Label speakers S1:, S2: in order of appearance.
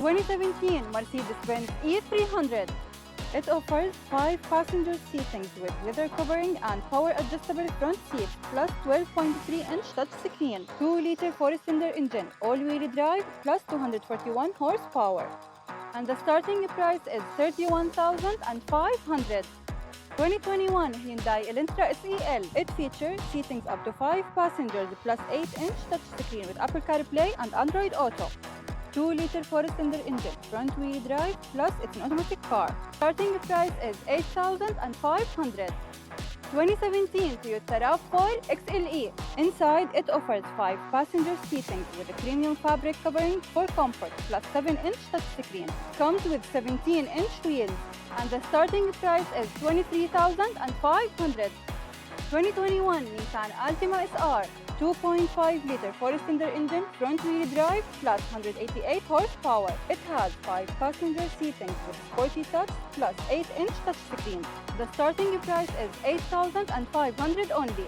S1: 2017 Mercedes-Benz E300. It offers 5 passenger seatings with leather covering and power-adjustable front seats, plus 12.3-inch touchscreen, 2-liter 4-cylinder engine, all-wheel drive, plus 241 horsepower. And the starting price is $31,500. 2021 Hyundai Elantra SEL. It features seatings up to 5 passengers plus 8-inch touchscreen with Apple CarPlay and Android Auto. 2-liter 4-cylinder engine, front-wheel drive, plus it's an automatic car. Starting price is $8,500. 2017 Toyota RAV4 XLE. Inside, it offers 5 passenger seating with a premium fabric covering for comfort, plus 7-inch touchscreen. Comes with 17-inch wheels, and the starting price is $23,500. 2021 Nissan Altima SR. 2.5-liter 4-cylinder engine, front-wheel drive, plus 188 horsepower. It has 5 passenger seatings with sporty touch, plus 8-inch touchscreen. The starting price is $8,500 only.